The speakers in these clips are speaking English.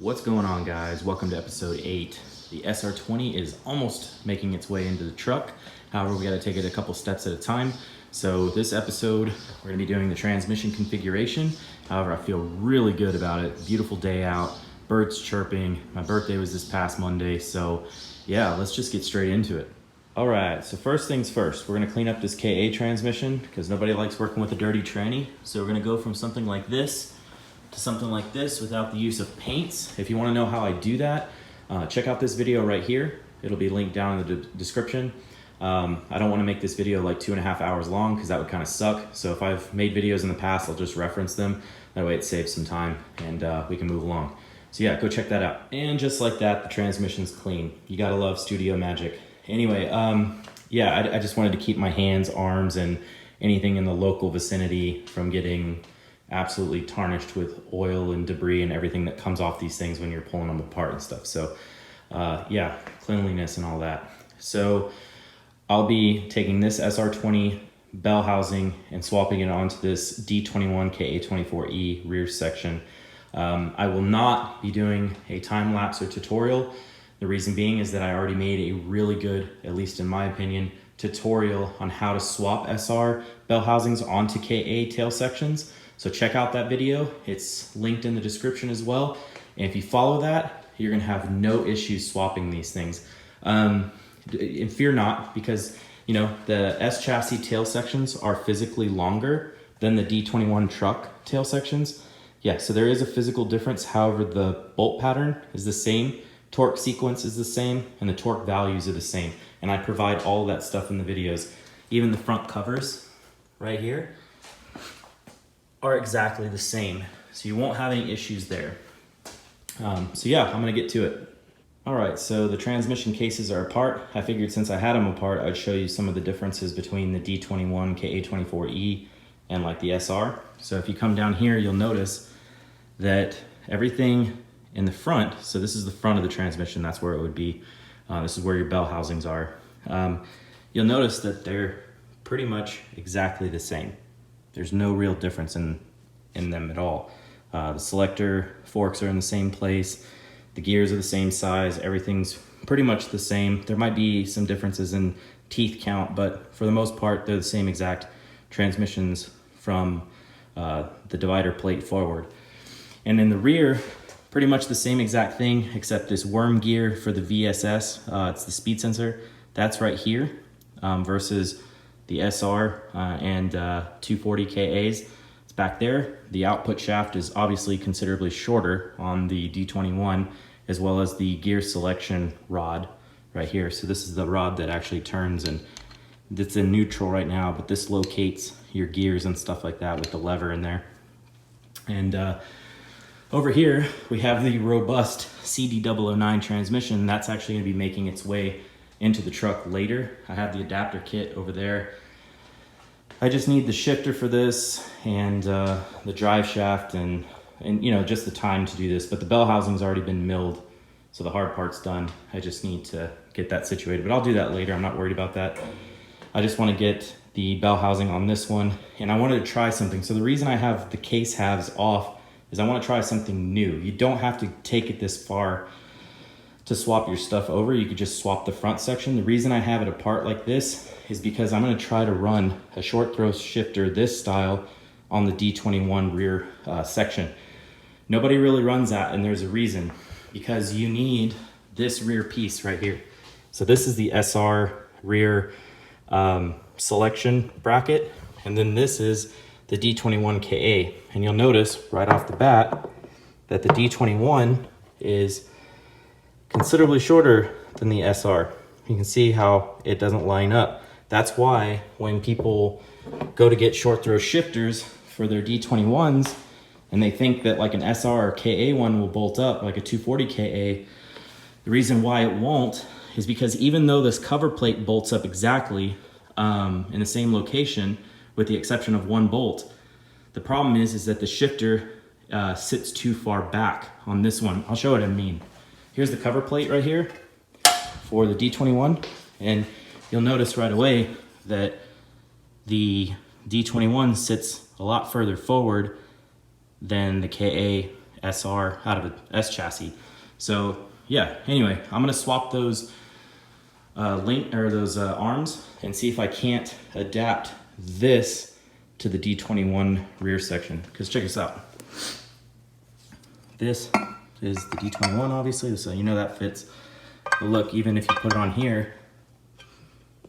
What's going on, guys? Welcome to episode 8. The SR20 is almost making its way into the truck. However, we got to take it a couple steps at a time. So this episode, we're going to be doing the transmission configuration. However, I feel really good about it. Beautiful day out, birds chirping. My birthday was this past Monday. So yeah, let's just get straight into it. All right, so first things first, we're going to clean up this KA transmission because nobody likes working with a dirty tranny. So we're going to go from something like this to something like this without the use of paints. If you want to know how I do that, check out this video right here. It'll be linked down in the description. I don't want to make this video like 2.5 hours long because that would kind of suck. So if I've made videos in the past, I'll just reference them. That way it saves some time and we can move along. So yeah, go check that out. And just like that, the transmission's clean. You gotta love studio magic. Anyway, yeah, I just wanted to keep my hands, arms, and anything in the local vicinity from getting absolutely tarnished with oil and debris and everything that comes off these things when you're pulling them apart and stuff. So yeah, cleanliness and all that. So I'll be taking this SR20 bell housing and swapping it onto this D21 KA24E rear section. I will not be doing a time lapse or tutorial. The reason being is that I already made a really good, at least in my opinion, tutorial on how to swap SR bell housings onto KA tail sections. So check out that video. It's linked in the description as well. And if you follow that, you're gonna have no issues swapping these things. And fear not, because you know the S chassis tail sections are physically longer than the D21 truck tail sections. Yeah, so there is a physical difference. However, the bolt pattern is the same, torque sequence is the same, and the torque values are the same. And I provide all of that stuff in the videos. Even the front covers right here are exactly the same. So you won't have any issues there. So yeah, I'm gonna get to it. All right, so the transmission cases are apart. I figured since I had them apart, I'd show you some of the differences between the D21 KA24E and like the SR. So if you come down here, you'll notice that everything in the front, so this is the front of the transmission, that's where it would be. This is where your bell housings are. You'll notice that they're pretty much exactly the same. There's no real difference in them at all. The selector forks are in the same place. The gears are the same size. Everything's pretty much the same. There might be some differences in teeth count, but for the most part, they're the same exact transmissions from the divider plate forward. And in the rear, pretty much the same exact thing, except this worm gear for the VSS, it's the speed sensor, that's right here, versus the SR and 240 KAs. It's back there. The output shaft is obviously considerably shorter on the D21, as well as the gear selection rod right here. So this is the rod that actually turns, and it's in neutral right now, but this locates your gears and stuff like that with the lever in there. And over here, we have the robust CD009 transmission. That's actually gonna be making its way into the truck later. I have the adapter kit over there. I just need the shifter for this and the drive shaft and you know, just the time to do this. But the bell housing's already been milled, so the hard part's done. I just need to get that situated, but I'll do that later. I'm not worried about that. I just want to get the bell housing on this one, and I wanted to try something. So the reason I have the case halves off is I want to try something new. You don't have to take it this far to swap your stuff over. You could just swap the front section. The reason I have it apart like this is because I'm going to try to run a short throw shifter this style on the D21 rear section. Nobody really runs that, and there's a reason, because you need this rear piece right here. So this is the SR rear selection bracket, and then this is the D21 KA. And you'll notice right off the bat that the D21 is considerably shorter than the SR. You can see how it doesn't line up. That's why when people go to get short throw shifters for their D21s and they think that like an SR or KA one will bolt up like a 240 KA, the reason why it won't is because even though this cover plate bolts up exactly in the same location with the exception of one bolt, the problem is that the shifter sits too far back on this one. I'll show what I mean. Here's the cover plate right here for the D21, and you'll notice right away that the D21 sits a lot further forward than the KA SR, out of an S chassis. So yeah, anyway, I'm gonna swap those arms and see if I can't adapt this to the D21 rear section. Because check this out. This is the D21, obviously, so you know that fits. But look, even if you put it on here,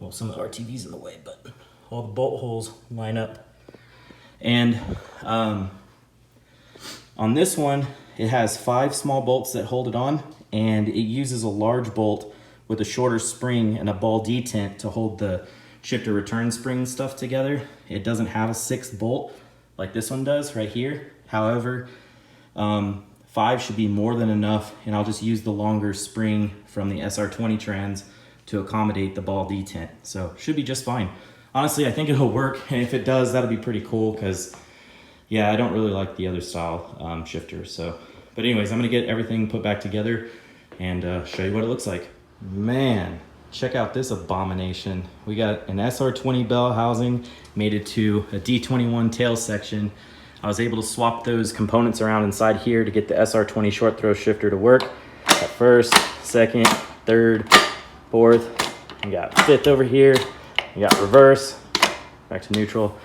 well, some of the RTV's in the way, but all the bolt holes line up. And on this one, it has 5 small bolts that hold it on, and it uses a large bolt with a shorter spring and a ball detent to hold the shifter return spring stuff together. It doesn't have a 6th bolt like this one does right here. However, 5 should be more than enough, and I'll just use the longer spring from the SR20 trans to accommodate the ball detent. So should be just fine. Honestly, I think it'll work, and if it does, that'll be pretty cool, because yeah, I don't really like the other style shifter. So, but anyways, I'm gonna get everything put back together and show you what it looks like. Man, check out this abomination. We got an SR20 bell housing made it to a D21 tail section. I was able to swap those components around inside here to get the SR20 short throw shifter to work. Got 1st, 2nd, 3rd, 4th, you got 5th over here, you got reverse, back to neutral.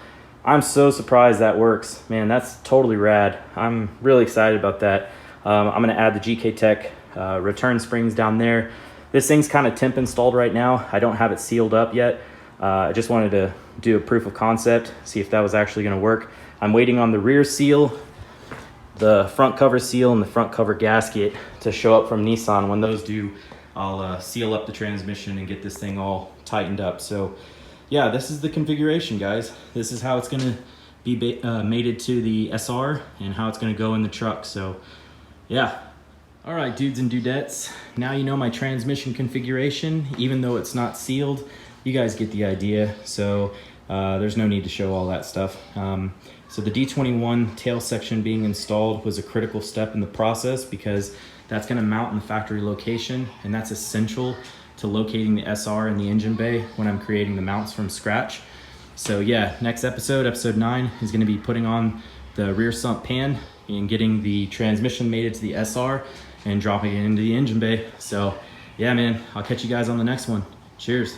I'm so surprised that works. Man, that's totally rad. I'm really excited about that. I'm gonna add the GK Tech return springs down there. This thing's kind of temp installed right now. I don't have it sealed up yet. I just wanted to do a proof of concept, see if that was actually gonna work. I'm waiting on the rear seal, the front cover seal, and the front cover gasket to show up from Nissan. When those do, I'll seal up the transmission and get this thing all tightened up. So yeah, this is the configuration, guys. This is how it's gonna be mated to the SR and how it's gonna go in the truck. So yeah. All right, dudes and dudettes, now you know my transmission configuration. Even though it's not sealed, you guys get the idea. So there's no need to show all that stuff. So the D21 tail section being installed was a critical step in the process, because that's gonna mount in the factory location, and that's essential to locating the SR in the engine bay when I'm creating the mounts from scratch. So yeah, next episode, episode 9, is gonna be putting on the rear sump pan and getting the transmission mated to the SR and dropping it into the engine bay. So yeah, man, I'll catch you guys on the next one. Cheers.